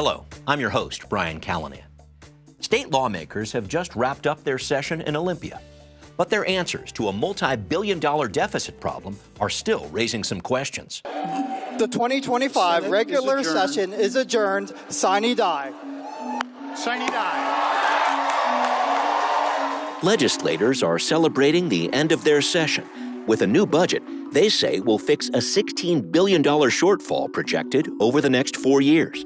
Hello, I'm your host, Brian Callanan. State lawmakers have just wrapped up their session in Olympia, but their answers to a multi-billion-dollar deficit problem are still raising some questions. The 2025 regular session is adjourned. Sine die. Sine die. Legislators are celebrating the end of their session with a new budget they say will fix a $16 billion shortfall projected over the next 4 years.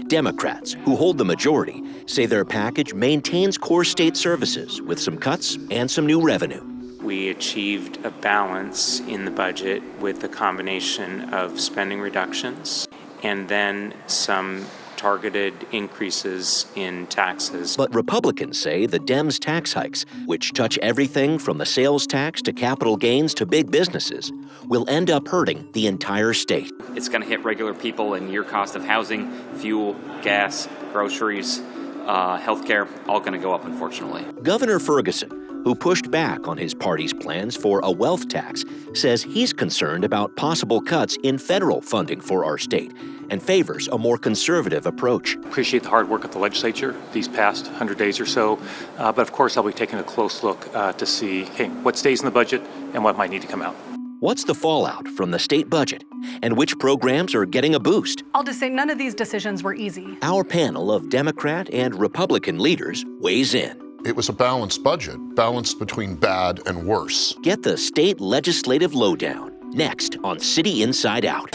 Democrats, who hold the majority, say their package maintains core state services with some cuts and some new revenue. We achieved a balance in the budget with a combination of spending reductions and then some targeted increases in taxes. But Republicans say the Dems' tax hikes, which touch everything from the sales tax to capital gains to big businesses, will end up hurting the entire state. It's going to hit regular people and your cost of housing, fuel, gas, groceries, healthcare, all going to go up, unfortunately. Governor Ferguson, who pushed back on his party's plans for a wealth tax, says he's concerned about possible cuts in federal funding for our state and favors a more conservative approach. Appreciate the hard work of the legislature these past 100 days or so, but of course I'll be taking a close look to see what stays in the budget and what might need to come out. What's the fallout from the state budget, and which programs are getting a boost? I'll just say none of these decisions were easy. Our panel of Democrat and Republican leaders weighs in. It was a balanced budget, balanced between bad and worse. Get the state legislative lowdown next on City Inside Out.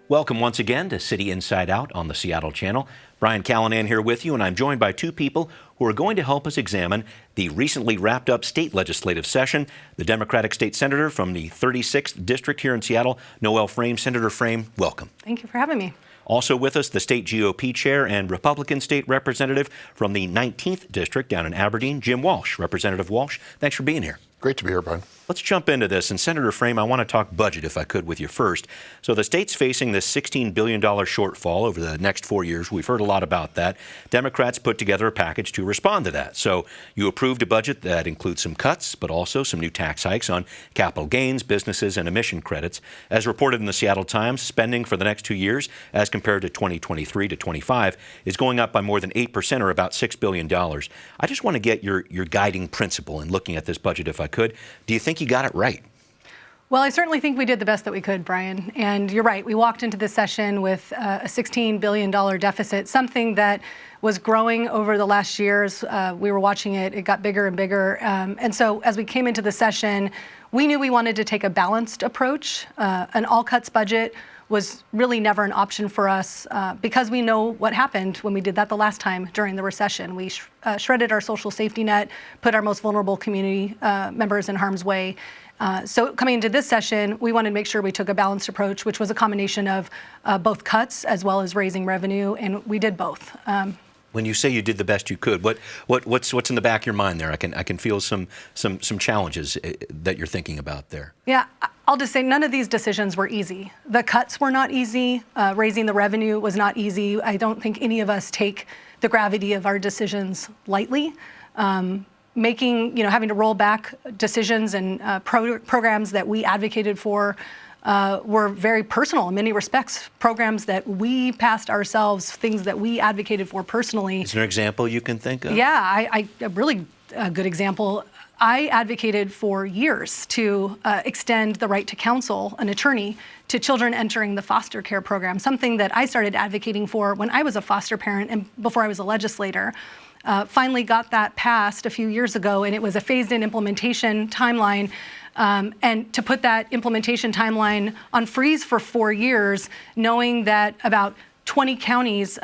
Welcome once again to City Inside Out on the Seattle channel. Brian Callanan here with you, and I'm joined by two people who are going to help us examine the recently wrapped up state legislative session. The Democratic state senator from the 36th district here in Seattle, Noel. Senator Frame, welcome. Thank you for having me. Also with us, the state GOP chair and Republican state representative from the 19th district down in Aberdeen, Jim Walsh. Representative Walsh, thanks for being here. Great to be here, Brian. Let's jump into this. And Senator Frame, I want to talk budget, if I could, with you first. So the state's facing this $16 billion shortfall over the next 4 years. We've heard a lot about that. Democrats put together a package to respond to that. So you approved a budget that includes some cuts, but also some new tax hikes on capital gains, businesses, and emission credits. As reported in the Seattle Times, spending for the next 2 years, as compared to 2023 to 25, is going up by more than 8%, or about $6 billion. I just want to get your guiding principle in looking at this budget, if I could. Do you think you got it right? Well, I certainly think we did the best that we could, Brian. And you're right. We walked into this session with a $16 billion deficit, something that was growing over the last years. We were watching it. It got bigger and bigger. And so as we came into the session, we knew we wanted to take a balanced approach. An all-cuts budget was really never an option for us because we know what happened when we did that the last time during the recession. We shredded our social safety net, put our most vulnerable community members in harm's way. So coming into this session, we wanted to make sure we took a balanced approach, which was a combination of both cuts as well as raising revenue, and we did both. When you say you did the best you could, what's in the back of your mind there? I can feel some challenges that you're thinking about there. Yeah, I'll just say none of these decisions were easy. The cuts were not easy. Raising the revenue was not easy. I don't think any of us take the gravity of our decisions lightly. Having to roll back decisions and programs that we advocated for were very personal in many respects. Programs that we passed ourselves, things that we advocated for personally. Is there an example you can think of? Yeah, a really good example. I advocated for years to extend the right to counsel, an attorney, to children entering the foster care program, something that I started advocating for when I was a foster parent and before I was a legislator. Finally got that passed a few years ago, and it was a phased-in implementation timeline. And to put that implementation timeline on freeze for 4 years, knowing that about 20 counties,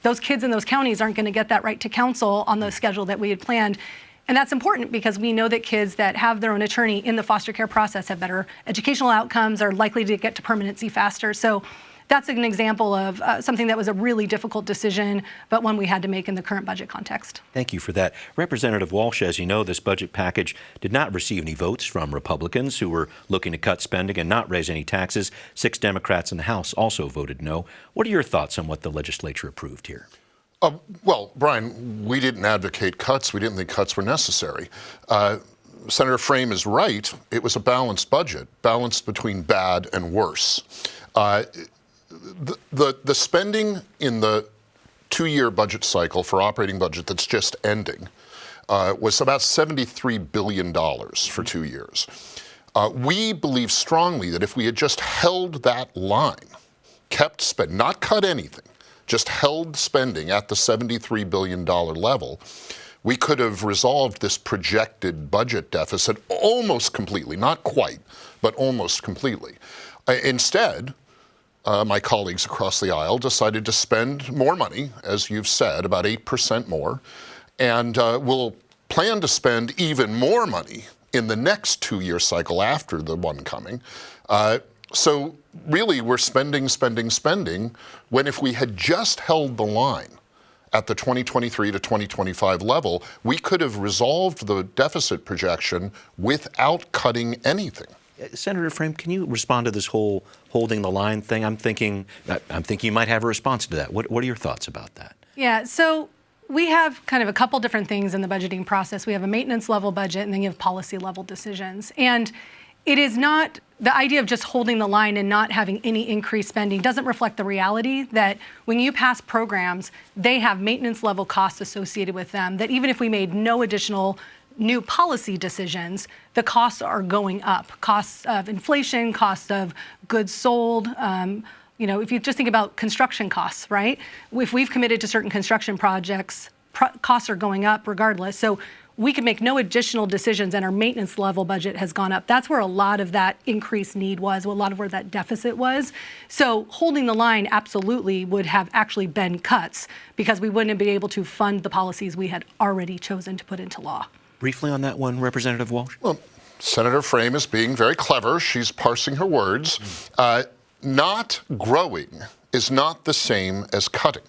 those kids in those counties aren't going to get that right to counsel on the schedule that we had planned. And that's important because we know that kids that have their own attorney in the foster care process have better educational outcomes, are likely to get to permanency faster. So that's an example of something that was a really difficult decision, but one we had to make in the current budget context. Thank you for that. Representative Walsh, as you know, this budget package did not receive any votes from Republicans who were looking to cut spending and not raise any taxes. 6 Democrats in the House also voted no. What are your thoughts on what the legislature approved here? Well, Brian, we didn't advocate cuts. We didn't think cuts were necessary. Senator Frame is right. It was a balanced budget, balanced between bad and worse. The spending in the 2-year budget cycle for operating budget that's just ending was about $73 billion for 2 years. We believe strongly that if we had just held that line, kept spend, not cut anything, just held spending at the $73 billion level, we could have resolved this projected budget deficit almost completely, not quite, but almost completely. Instead, my colleagues across the aisle decided to spend more money, as you've said, about 8% more, and will plan to spend even more money in the next 2-year cycle after the one coming. So really, we're spending, when if we had just held the line at the 2023 to 2025 level, we could have resolved the deficit projection without cutting anything. Senator Frame, can you respond to this whole holding the line thing? I'm thinking you might have a response to that. What are your thoughts about that? Yeah, so we have kind of a couple different things in the budgeting process. We have a maintenance level budget, and then you have policy level decisions. And it is not, the idea of just holding the line and not having any increased spending doesn't reflect the reality that when you pass programs, they have maintenance level costs associated with them, that even if we made no additional new policy decisions, the costs are going up. Costs of inflation, costs of goods sold. If you just think about construction costs, right? If we've committed to certain construction projects, costs are going up regardless. So we could make no additional decisions and our maintenance level budget has gone up. That's where a lot of that increased need was, a lot of where that deficit was. So holding the line absolutely would have actually been cuts because we wouldn't have been able to fund the policies we had already chosen to put into law. Briefly on that one, Representative Walsh? Well, Senator Frame is being very clever. She's parsing her words. Not growing is not the same as cutting.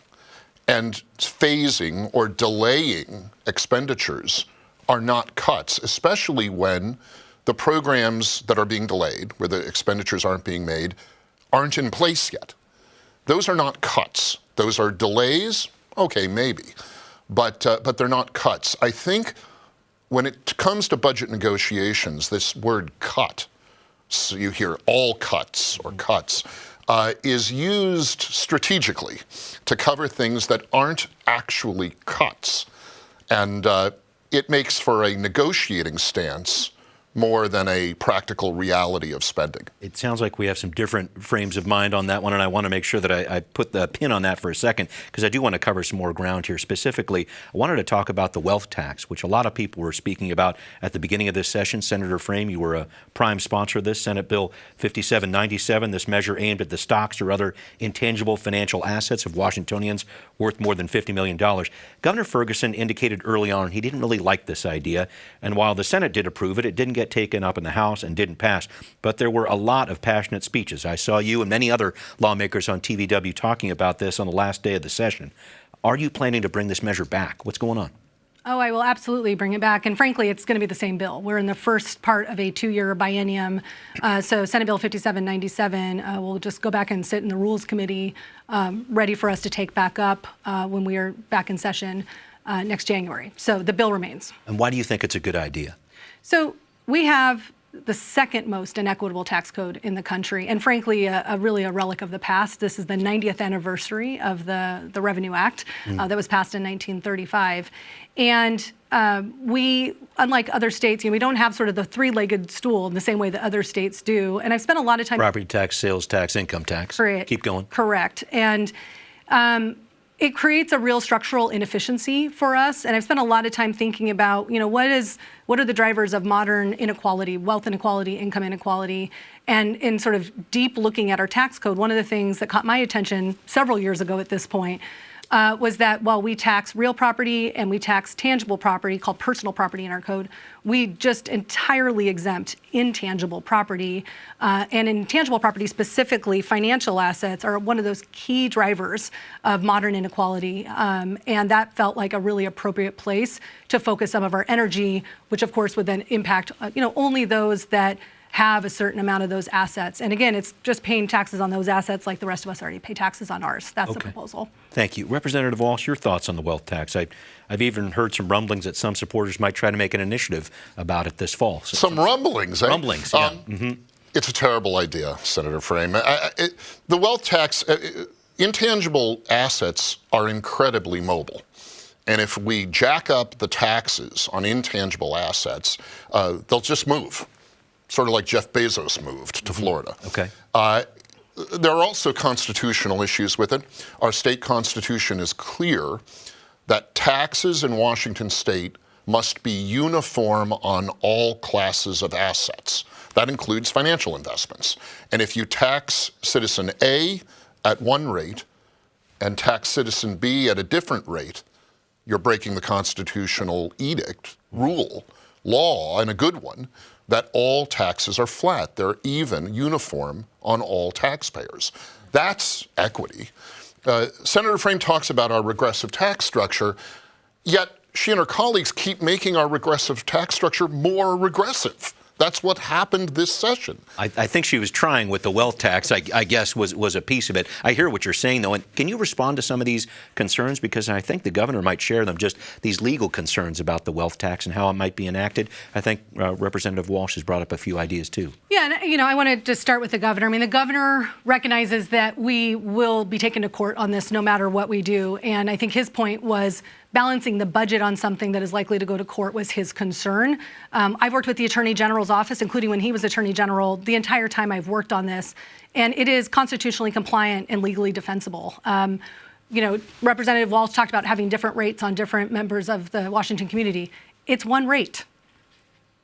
And phasing or delaying expenditures are not cuts, especially when the programs that are being delayed, where the expenditures aren't being made, aren't in place yet. Those are not cuts. Those are delays, okay, maybe, but they're not cuts. I think when it comes to budget negotiations, this word cut, so you hear all cuts or cuts, is used strategically to cover things that aren't actually cuts. And it makes for a negotiating stance more than a practical reality of spending. It sounds like we have some different frames of mind on that one, and I want to make sure that I put the pin on that for a second, because I do want to cover some more ground here. Specifically, I wanted to talk about the wealth tax, which a lot of people were speaking about at the beginning of this session. Senator Frame, you were a prime sponsor of this, Senate Bill 5797. This measure aimed at the stocks or other intangible financial assets of Washingtonians worth more than $50 million. Governor Ferguson indicated early on he didn't really like this idea, and while the Senate did approve it, it didn't get taken up in the House and didn't pass. But there were a lot of passionate speeches. I saw you and many other lawmakers on TVW talking about this on the last day of the session. Are you planning to bring this measure back? What's going on? Oh, I will absolutely bring it back. And frankly, it's going to be the same bill. We're in the first part of a 2-year biennium. So Senate Bill 5797 will just go back and sit in the Rules Committee, ready for us to take back up when we are back in session next January. So the bill remains. And why do you think it's a good idea? So we have the second most inequitable tax code in the country, and frankly, really a relic of the past. This is the 90th anniversary of the Revenue Act that was passed in 1935. And we, unlike other states, we don't have sort of the three-legged stool in the same way that other states do. And I've spent a lot of time— property tax, sales tax, income tax. Correct. Keep going. Correct. And it creates a real structural inefficiency for us. And I've spent a lot of time thinking about, what are the drivers of modern inequality, wealth inequality, income inequality, and in sort of deep looking at our tax code. One of the things that caught my attention several years ago at this point was that while we tax real property and we tax tangible property, called personal property in our code, we just entirely exempt intangible property. And intangible property, specifically financial assets, are one of those key drivers of modern inequality. And that felt like a really appropriate place to focus some of our energy, which of course would then impact only those that have a certain amount of those assets. And again, it's just paying taxes on those assets like the rest of us already pay taxes on ours. That's the proposal. Thank you. Representative Walsh, your thoughts on the wealth tax? I've even heard some rumblings that some supporters might try to make an initiative about it this fall. Some rumblings, eh? Rumblings, yeah. It's a terrible idea, Senator Frame. The wealth tax, intangible assets are incredibly mobile. And if we jack up the taxes on intangible assets, they'll just move. Sort of like Jeff Bezos moved to Florida. Okay. There are also constitutional issues with it. Our state constitution is clear that taxes in Washington state must be uniform on all classes of assets. That includes financial investments. And if you tax citizen A at one rate and tax citizen B at a different rate, you're breaking the constitutional edict, rule, law, and a good one, that all taxes are flat. They're even, uniform on all taxpayers. That's equity. Senator Frame talks about our regressive tax structure, yet she and her colleagues keep making our regressive tax structure more regressive. That's what happened this session. I think she was trying with the wealth tax, I guess, was a piece of it. I hear what you're saying, though. And can you respond to some of these concerns? Because I think the governor might share them, just these legal concerns about the wealth tax and how it might be enacted. I think Representative Walsh has brought up a few ideas, too. Yeah, and I want to just start with the governor. I mean, the governor recognizes that we will be taken to court on this no matter what we do. And I think his point was balancing the budget on something that is likely to go to court was his concern. I've worked with the Attorney General's office, including when he was Attorney General, the entire time I've worked on this, and it is constitutionally compliant and legally defensible. Representative Walsh talked about having different rates on different members of the Washington community. It's one rate.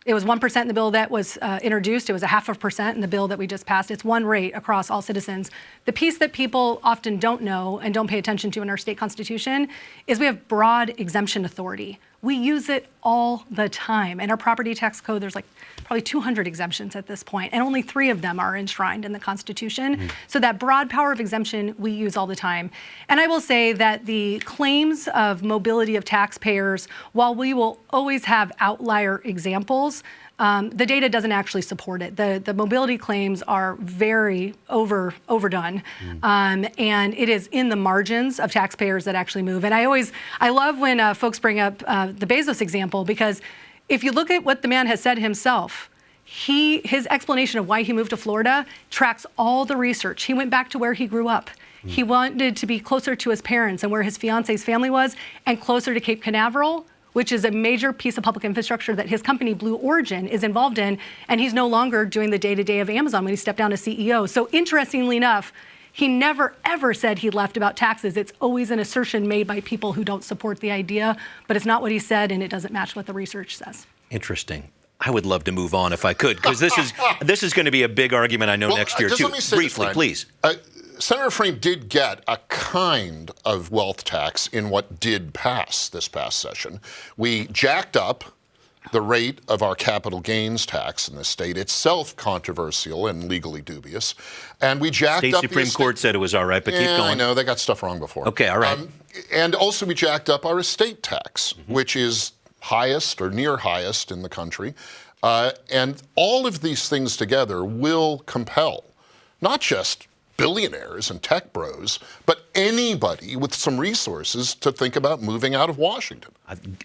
It was 1% in the bill that was introduced. It was 0.5% in the bill that we just passed. It's one rate across all citizens. The piece that people often don't know and don't pay attention to in our state constitution is we have broad exemption authority. We use it all the time. In our property tax code, there's like probably 200 exemptions at this point, and only 3 of them are enshrined in the Constitution. So that broad power of exemption we use all the time. And I will say that the claims of mobility of taxpayers, while we will always have outlier examples, the data doesn't actually support it. The mobility claims are very overdone, and it is in the margins of taxpayers that actually move. And I love when folks bring up the Bezos example, because if you look at what the man has said himself, his explanation of why he moved to Florida tracks all the research. He went back to where he grew up. He wanted to be closer to his parents and where his fiance's family was, and closer to Cape Canaveral, which is a major piece of public infrastructure that his company, Blue Origin, is involved in, and he's no longer doing the day-to-day of Amazon when he stepped down as CEO. So interestingly enough, he never, ever said he left about taxes. It's always an assertion made by people who don't support the idea, but it's not what he said, and it doesn't match what the research says. Interesting. I would love to move on if I could, because this is going to be a big argument, I know, next year, too. Let me say briefly, this, please. Senator Frame did get a kind of wealth tax in what did pass this past session. We jacked up the rate of our capital gains tax in the state, itself controversial and legally dubious. And we jacked up the Supreme Court said it was all right, but keep going. I know, they got stuff wrong before. Okay, all right. And also we jacked up our estate tax, which is highest or near highest in the country. And all of these things together will compel not just billionaires and tech bros, but anybody with some resources to think about moving out of Washington.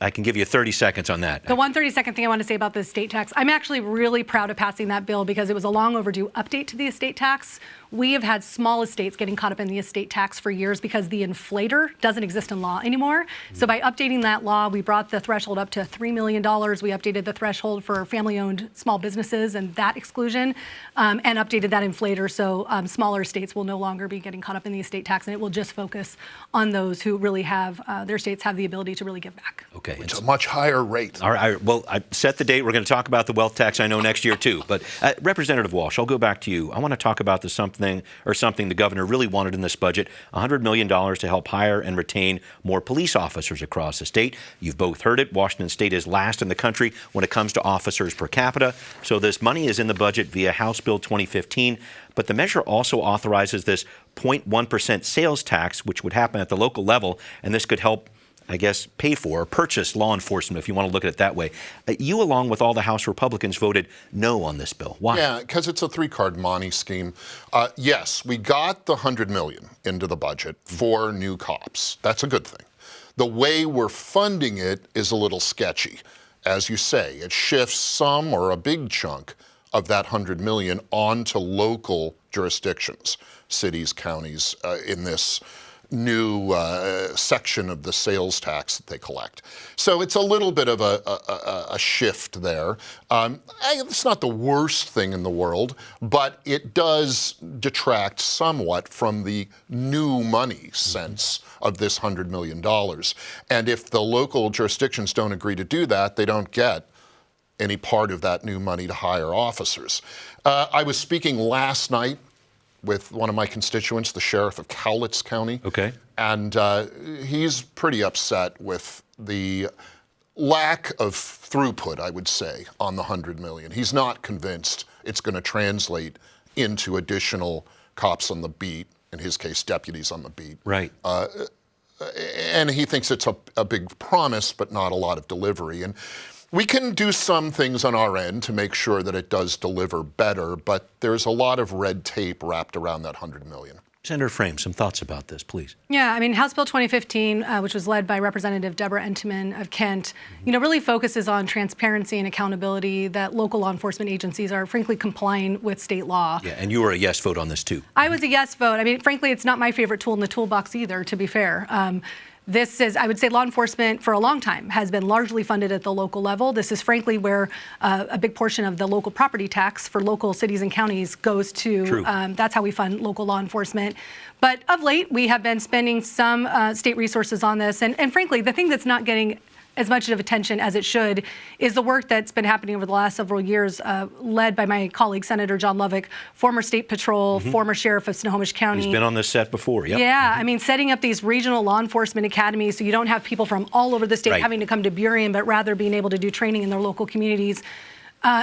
I can give you 30 seconds on that. The one 30-second thing I want to say about the estate tax, I'm actually really proud of passing that bill because it was a long overdue update to the estate tax. We have had small estates getting caught up in the estate tax for years because the inflator doesn't exist in law anymore. So by updating that law, we brought the threshold up to $3 million. We updated the threshold for family-owned small businesses and that exclusion, and updated that inflator so smaller estates will no longer be getting caught up in the estate tax, and it will just focus on those who really have, their states have the ability to really give back. Okay. It's a much higher rate. All right. Well, I set the date. We're going to talk about the wealth tax, I know, next year, too. But Representative Walsh, I'll go back to you. I want to talk about something the governor really wanted in this budget, $100 million to help hire and retain more police officers across the state. You've both heard it. Washington State is last in the country when it comes to officers per capita. So this money is in the budget via House Bill 2015. But the measure also authorizes this 0.1% sales tax, which would happen at the local level. And this could help, I guess, pay for or purchase law enforcement, if you want to look at it that way. You, along with all the House Republicans, voted no on this bill. Why? Yeah, because it's a three-card money scheme. Yes, we got the $100 million into the budget for new cops. That's a good thing. The way we're funding it is a little sketchy. As you say, it shifts some or a big chunk of that $100 million onto local jurisdictions, cities, counties, in this new section of the sales tax that they collect. So it's a little bit of a shift there. It's not the worst thing in the world, but it does detract somewhat from the new money sense of this $100 million. And if the local jurisdictions don't agree to do that, they don't get any part of that new money to hire officers. I was speaking last night with one of my constituents, the sheriff of Cowlitz County. Okay. And he's pretty upset with the lack of throughput, I would say, on the $100 million. He's not convinced it's going to translate into additional cops on the beat, in his case, deputies on the beat. Right. And he thinks it's a big promise, but not a lot of delivery. And we can do some things on our end to make sure that it does deliver better, but there's a lot of red tape wrapped around that $100 million. Senator Frame, some thoughts about this, please. Yeah, I mean, House Bill 2015, which was led by Representative Deborah Entman of Kent, really focuses on transparency and accountability, that local law enforcement agencies are frankly complying with state law. Yeah, and you were a yes vote on this, too. I was a yes vote. I mean, frankly, it's not my favorite tool in the toolbox either, to be fair. This is, I would say, law enforcement for a long time has been largely funded at the local level. This is frankly where a big portion of the local property tax for local cities and counties goes to. True. That's how we fund local law enforcement. But of late, we have been spending some state resources on this. And frankly, the thing that's not getting as much of attention as it should is the work that's been happening over the last several years, led by my colleague, Senator John Lovick, former State Patrol, former Sheriff of Snohomish County. He's been on this set before, yep. Yeah, I mean, setting up these regional law enforcement academies so you don't have people from all over the state having to come to Burien, but rather being able to do training in their local communities.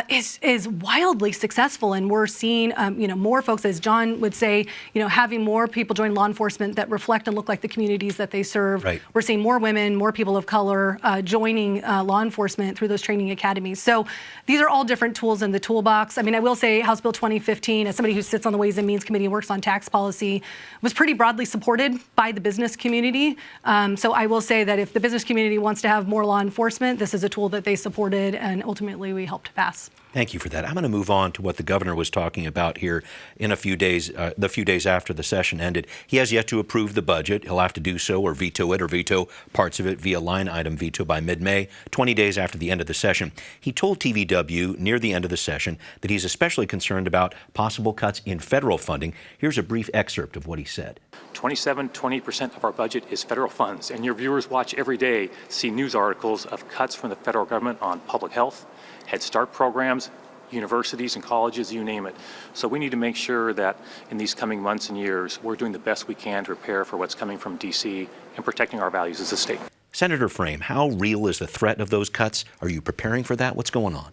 Is wildly successful, and we're seeing more folks, as John would say, having more people join law enforcement that reflect and look like the communities that they serve. Right. We're seeing more women, more people of color joining law enforcement through those training academies. So these are all different tools in the toolbox. I mean, I will say House Bill 2015, as somebody who sits on the Ways and Means Committee and works on tax policy, was pretty broadly supported by the business community. So I will say that if the business community wants to have more law enforcement, this is a tool that they supported, and ultimately we helped pass. Thank you for that. I'm going to move on to what the governor was talking about here in a few days, the few days after the session ended. He has yet to approve the budget. He'll have to do so or veto it or veto parts of it via line item veto by mid-May, 20 days after the end of the session. He told TVW near the end of the session that he's especially concerned about possible cuts in federal funding. Here's a brief excerpt of what he said. 20% of our budget is federal funds, and your viewers watch every day, see news articles of cuts from the federal government on public health, Head Start programs, universities and colleges, you name it. So we need to make sure that in these coming months and years, we're doing the best we can to prepare for what's coming from D.C. and protecting our values as a state. Senator Frame, how real is the threat of those cuts? Are you preparing for that? What's going on?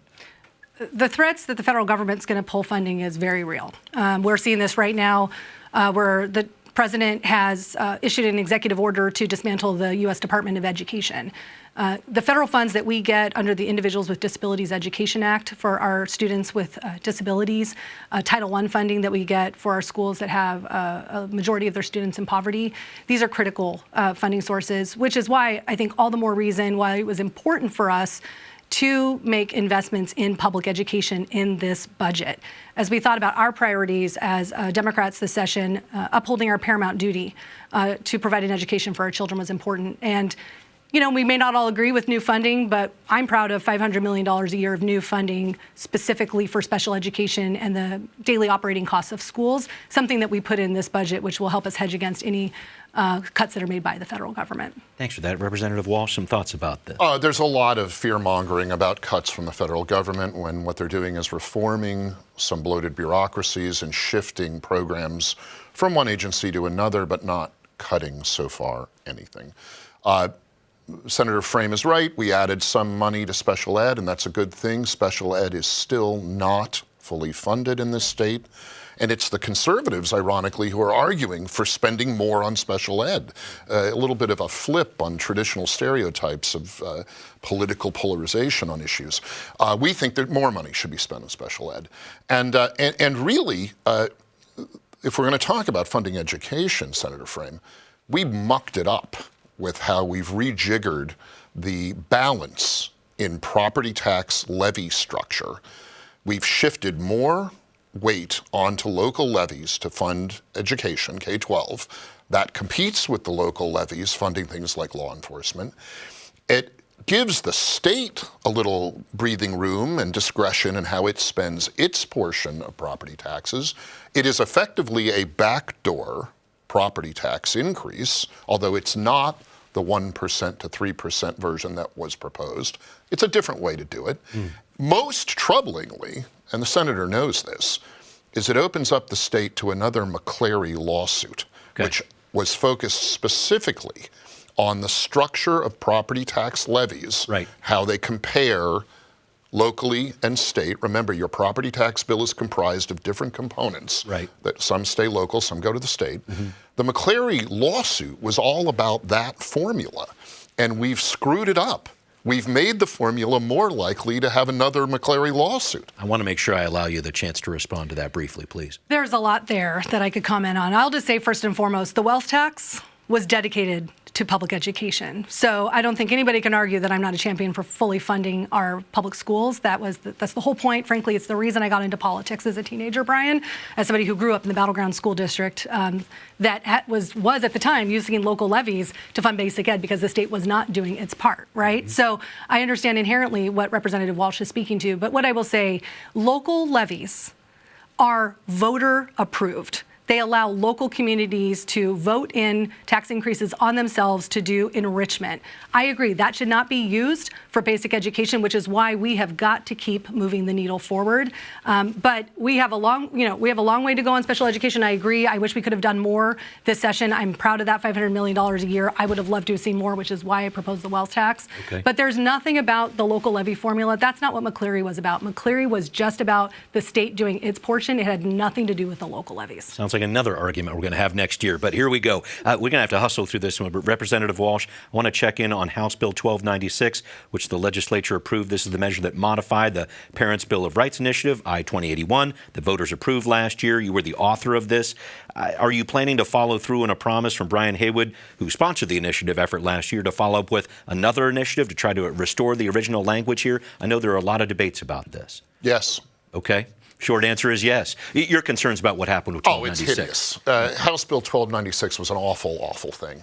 The threats that the federal government's going to pull funding is very real. We're seeing this right now where the president has issued an executive order to dismantle the U.S. Department of Education. The federal funds that we get under the Individuals with Disabilities Education Act for our students with disabilities, Title I funding that we get for our schools that have a majority of their students in poverty, these are critical funding sources, which is why I think all the more reason why it was important for us to make investments in public education in this budget. As we thought about our priorities as Democrats this session, upholding our paramount duty to provide an education for our children was important. And we may not all agree with new funding, but I'm proud of $500 million a year of new funding specifically for special education and the daily operating costs of schools, something that we put in this budget, which will help us hedge against any cuts that are made by the federal government. Thanks for that. Representative Walsh, some thoughts about this? There's a lot of fear-mongering about cuts from the federal government when what they're doing is reforming some bloated bureaucracies and shifting programs from one agency to another, but not cutting so far anything. Senator Frame is right. We added some money to special ed, and that's a good thing. Special ed is still not fully funded in this state. And it's the conservatives, ironically, who are arguing for spending more on special ed. A little bit of a flip on traditional stereotypes of political polarization on issues. We think that more money should be spent on special ed. And really, if we're going to talk about funding education, Senator Frame, we mucked it up with how we've rejiggered the balance in property tax levy structure. We've shifted more weight onto local levies to fund education, K-12. That competes with the local levies funding things like law enforcement. It gives the state a little breathing room and discretion in how it spends its portion of property taxes. It is effectively a backdoor property tax increase, although it's not the 1% to 3% version that was proposed. It's a different way to do it. Most troublingly, and the senator knows this, is it opens up the state to another McCleary lawsuit, which was focused specifically on the structure of property tax levies, how they compare locally and state. Remember, your property tax bill is comprised of different components. That some stay local, some go to the state. The McCleary lawsuit was all about that formula, and we've screwed it up. We've made the formula more likely to have another McCleary lawsuit. I want to make sure I allow you the chance to respond to that briefly, please. There's a lot there that I could comment on. I'll just say first and foremost, the wealth tax was dedicated to public education. So I don't think anybody can argue that I'm not a champion for fully funding our public schools. That's the whole point. Frankly, it's the reason I got into politics as a teenager, Brian, as somebody who grew up in the battleground school district that was at the time using local levies to fund basic ed because the state was not doing its part, right? So I understand inherently what Representative Walsh is speaking to, but what I will say, local levies are voter approved. They allow local communities to vote in tax increases on themselves to do enrichment. I agree, that should not be used for basic education, which is why we have got to keep moving the needle forward. But we have a long way to go on special education. I agree. I wish we could have done more this session. I'm proud of that $500 million a year. I would have loved to have seen more, which is why I proposed the wealth tax. But there's nothing about the local levy formula. That's not what McCleary was about. McCleary was just about the state doing its portion. It had nothing to do with the local levies. Sounds like another argument we're going to have next year, but here we go. We're going to have to hustle through this one. But Representative Walsh, I want to check in on House Bill 1296, which the legislature approved. This is the measure that modified the Parents' Bill of Rights initiative, I-2081, that voters approved last year. You were the author of this. Are you planning to follow through on a promise from Brian Haywood, who sponsored the initiative effort last year, to follow up with another initiative to try to restore the original language here? I know there are a lot of debates about this. Yes. Okay. Short answer is yes. Your concerns about what happened with 1296? Oh, it's hideous. House Bill 1296 was an awful, awful thing.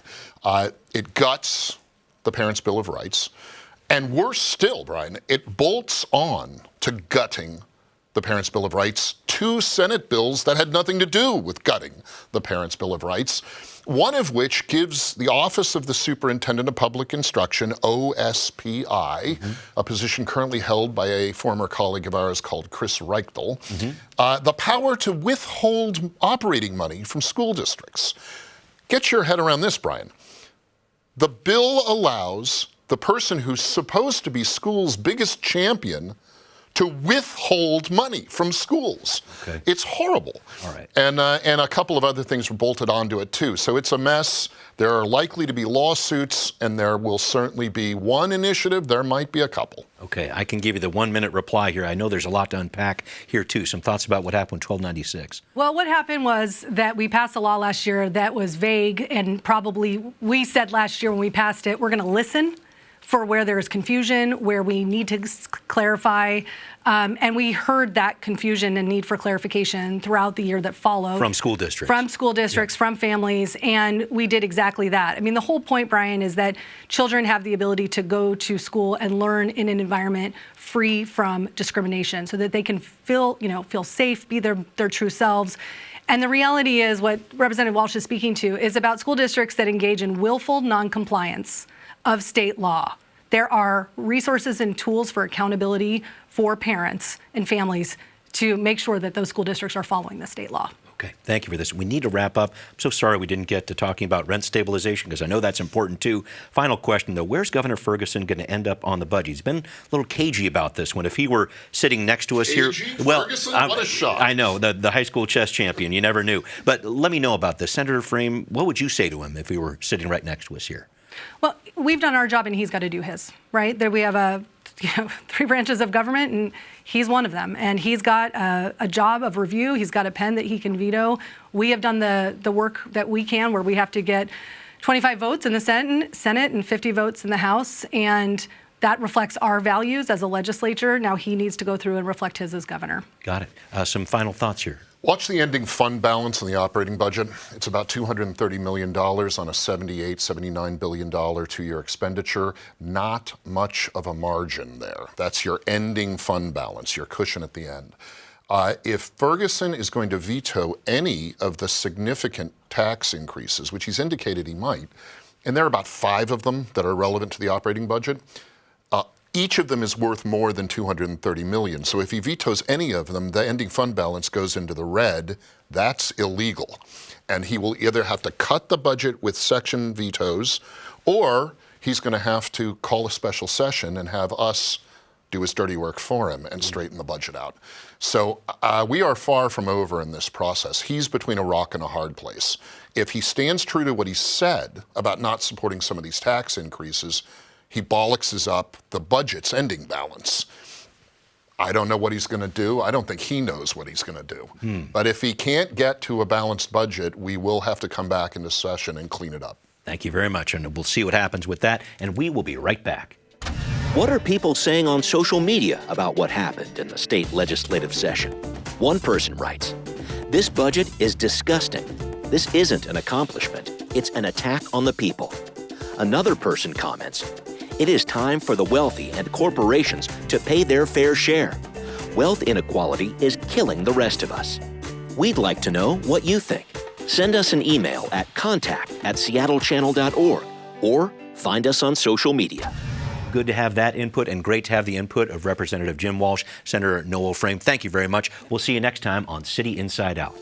It guts the Parents' Bill of Rights. And worse still, Brian, it bolts on to gutting the Parents' Bill of Rights, two Senate bills that had nothing to do with gutting the Parents' Bill of Rights, one of which gives the Office of the Superintendent of Public Instruction, OSPI, a position currently held by a former colleague of ours called Chris Reichtel, the power to withhold operating money from school districts. Get your head around this, Brian. The bill allows the person who's supposed to be school's biggest champion to withhold money from schools. It's horrible. All right. And a couple of other things were bolted onto it too. So it's a mess. There are likely to be lawsuits, and there will certainly be one initiative. There might be a couple. Okay, I can give you the 1-minute reply here. I know there's a lot to unpack here too. Some thoughts about what happened with 1296. Well, what happened was that we passed a law last year that was vague, and probably we said last year when we passed it, we're going to listen. for where there's confusion, where we need to clarify. And we heard that confusion and need for clarification throughout the year that followed. From school districts. From school districts, from families, and we did exactly that. I mean, the whole point, Brian, is that children have the ability to go to school and learn in an environment free from discrimination so that they can feel safe, be their true selves. And the reality is what Representative Walsh is speaking to is about school districts that engage in willful noncompliance of state law. There are resources and tools for accountability for parents and families to make sure that those school districts are following the state law. Okay, thank you for this. We need to wrap up. I'm so sorry we didn't get to talking about rent stabilization because I know that's important too. Final question though, where's Governor Ferguson going to end up on the budget? He's been a little cagey about this one. If he were sitting next to us here, well, Ferguson, what a shock. I know, the high school chess champion, you never knew. But let me know about this. Senator Frame, what would you say to him if he were sitting right next to us here? Well, we've done our job and he's got to do his, right? There we have 3 branches of government and he's one of them. And he's got a job of review. He's got a pen that he can veto. We have done the work that we can where we have to get 25 votes in the Senate and 50 votes in the House. And that reflects our values as a legislature. Now he needs to go through and reflect his as governor. Got it. Some final thoughts here. Watch the ending fund balance in the operating budget. It's about $230 million on a $79 billion 2-year expenditure. Not much of a margin there. That's your ending fund balance, your cushion at the end. If Ferguson is going to veto any of the significant tax increases, which he's indicated he might, and there are about 5 of them that are relevant to the operating budget, each of them is worth more than $230 million. So if he vetoes any of them, the ending fund balance goes into the red. That's illegal. And he will either have to cut the budget with section vetoes, or he's going to have to call a special session and have us do his dirty work for him and straighten the budget out. So we are far from over in this process. He's between a rock and a hard place. If he stands true to what he said about not supporting some of these tax increases, he bollockses up the budget's ending balance. I don't know what he's going to do. I don't think he knows what he's going to do. But if he can't get to a balanced budget, we will have to come back into session and clean it up. Thank you very much, and we'll see what happens with that, and we will be right back. What are people saying on social media about what happened in the state legislative session? One person writes, "This budget is disgusting. This isn't an accomplishment. It's an attack on the people." Another person comments, "It is time for the wealthy and corporations to pay their fair share. Wealth inequality is killing the rest of us." We'd like to know what you think. Send us an email at contact@seattlechannel.org or find us on social media. Good to have that input and great to have the input of Representative Jim Walsh, Senator Noel Frame. Thank you very much. We'll see you next time on City Inside Out.